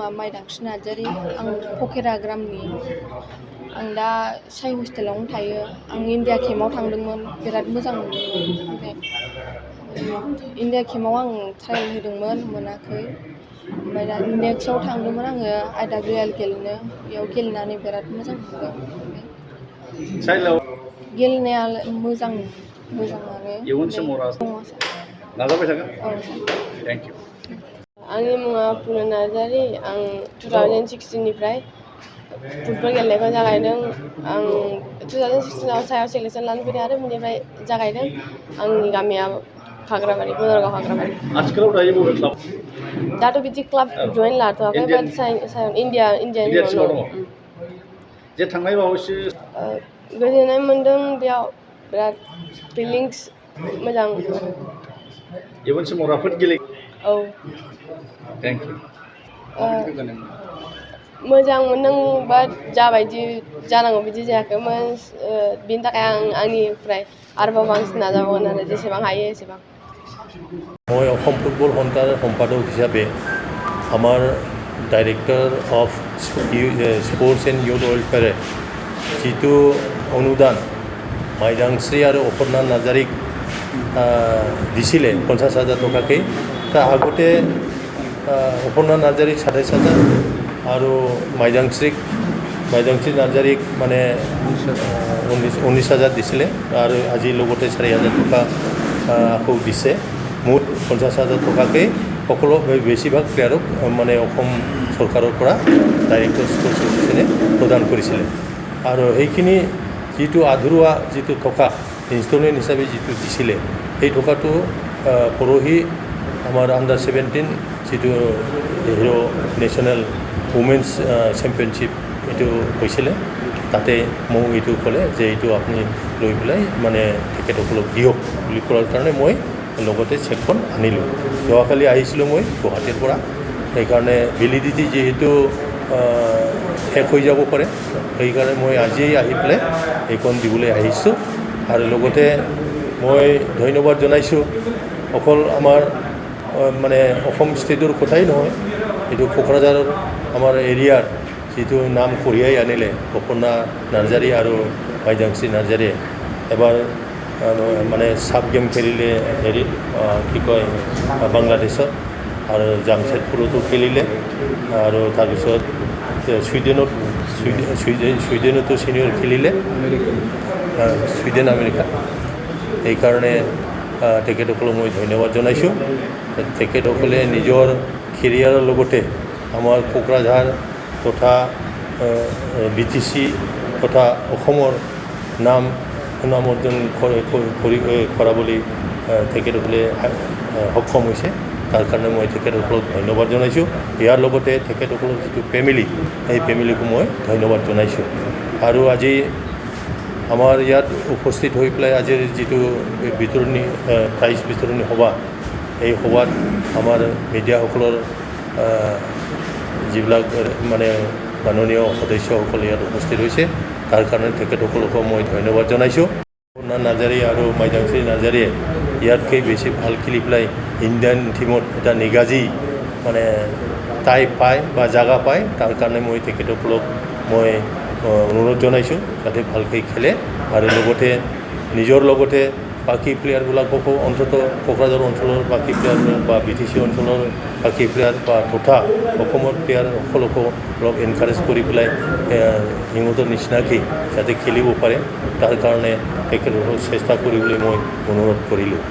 मुङा माइदांस्रि नार्जारि आं पकेरा ग्रामनि आं दा साइ हस्टेलावनो थायो आं इन्डिया केम्पआव थांदोंमोन बिराद मोजां मोनदोंमोन ओमफ्राय इन्डिया केम्पआव आं ट्रायल होदोंमोन मोनाखै ओमफ्राय दा नेक्स्टआव थांदोंमोन आङो IWL गेलेनो बेयाव गेलेनानै बिराद मोजां मोनदों गेलेनाया मोजाङानो इयुन समाव नाजाबाय थागोन थेंक इउ आंनि मुङा पुनम नार्जारि आं 2016 निफ्राय फुटबल गेलेनायखौ जागायदों आं 2016 आव सायाव सेलेक्सन लानो फैदों आरो बेनिफ्राय जागायदों आंनि गामिया खाग्राबारि बनरगाव खाग्राबारि आथिखालाव दायो बबे क्लाब दाथ' बिदि क्लाब जइन लाथ'वाखै बाट इन्डियानि सिङाव दङ जे थांनाय बावैसो गोजोननाय मोन्दों बेयाव बिराद फिलिंस मोजां इयुन समाव राफोद गेले औ थेंक इउ मोजां मोनदों बाट जाबायदि जानांगौ बिदि जायाखैमोन बिनि थाखाय आं आंनिफ्राय आरोबाव बांसिन नाजाबावगोन आरो जेसेबां हायो एसेबां মই অসম ফুটবল সন্থাৰ সম্পাদক হিচাপে আমাৰ director of sports and youth ৱেলফেয়াৰে যিটো অনুদান মাইদাংশ্ৰী আৰু অপৰ্ণা নাৰ্জাৰীক দিছিলে 50,000 টকাকৈ তাৰ আগতে অপৰ্ণা নাৰ্জাৰীক 27,000 আৰু মাইদাংশ্ৰী নাৰ্জাৰীক মানে 19,000 দিছিলে আৰু আজি লগতে 4,000 টকা আকৌ দিছে মুঠ 50,000 টকাকৈ সকলো বেছিভাগ প্লেয়াৰক মানে অসম চৰকাৰৰ পৰা ডাইৰেক্টৰ স্পৰ্টছ এছ'চিয়েশ্যনে প্ৰদান কৰিছিলে আৰু সেইখিনি যিটো আধৰুৱা যিটো টকা ইনষ্টলমেণ্ট হিচাপে যিটো দিছিলে সেই টকাটো পৰহি আমাৰ আণ্ডাৰ 17 যিটো হিৰ' নেশ্যনেল উমেন্স চেম্পিয়নশ্বিপ এইটো হৈছিলে তাতে মোক এইটো ক'লে যে এইটো আপুনি লৈ পেলাই মানে তেখেতসকলক দিয়ক বুলি কোৱাৰ কাৰণে মই লগতে চেকখন আনিলোঁ যোৱাকালি আহিছিলোঁ মই গুৱাহাটীৰ পৰা সেইকাৰণে ভেলিডিটি যিহেতু শেষ হৈ যাব পাৰে সেইকাৰণে মই আজিয়েই আহি পেলাই এইখন দিবলৈ আহিছোঁ আৰু লগতে মই ধন্যবাদ জনাইছোঁ অকল আমাৰ মানে অসম ষ্টেটৰ কথাই নহয় এইটো কোকৰাঝাৰৰ আমাৰ এৰিয়াৰ যিটো নাম কঢ়িয়াই আনিলে অপৰ্ণা নাৰ্জাৰী আৰু মাইদাংশ্ৰী নাৰ্জাৰীয়ে এবাৰ মানে সাব গেম খেলিলে হেৰিত কি কয় বাংলাদেশত আৰু জামছেদপুৰতো খেলিলে আৰু তাৰপিছত ছুইডেনতো ছিনিয়ৰ খেলিলে ছুইডেন আমেৰিকা সেইকাৰণে তেখেতসকলক মই ধন্যবাদ জনাইছোঁ তেখেতসকলে নিজৰ কেৰিয়াৰৰ লগতে আমাৰ কোকৰাঝাৰ তথা BTC তথা অসমৰ নাম সুনাম অৰ্জন কৰাবলৈ তেখেতসকলে সক্ষম হৈছে তাৰ কাৰণে মই তেখেতসকলক ধন্যবাদ জনাইছোঁ ইয়াৰ লগতে তেখেতসকলৰ যিটো ফেমিলি সেই ফেমিলিকো মই ধন্যবাদ জনাইছোঁ আৰু আজি আমাৰ ইয়াত উপস্থিত হৈ পেলাই আজিৰ যিটো বিতৰণী প্ৰাইজ বিতৰণী সভা এই সভাত আমাৰ মিডিয়াসকলৰ যিবিলাক মানে মাননীয় সদস্যসকল ইয়াত উপস্থিত হৈছে তাৰ কাৰণে তেখেতসকলকো মই ধন্যবাদ জনাইছোঁ অপৰ্ণা নাৰ্জাৰী আৰু মাইদাংশ্ৰী নাৰ্জাৰীয়ে ইয়াতকৈ বেছি ভাল খেলি পেলাই ইণ্ডিয়ান টীমত এটা নিগাজি মানে ঠাই পায় বা জাগা পায় তাৰ কাৰণে মই তেখেতসকলক মই অনুৰোধ জনাইছোঁ যাতে ভালকৈ খেলে আৰু লগতে নিজৰ লগতে বাকী প্লেয়াৰবিলাককো অন্ততঃ কোকৰাঝাৰ অঞ্চলৰ বাকী প্লেয়াৰবিলাক বা BTC অঞ্চলৰ বাকী প্লেয়াৰ বা তথা অসমৰ প্লেয়াৰসকলকো অলপ এনকাৰেজ কৰি পেলাই সিহঁতৰ নিচিনাকৈ যাতে খেলিব পাৰে তাৰ কাৰণে তেখেতসকলক চেষ্টা কৰিবলৈ মই অনুৰোধ কৰিলোঁ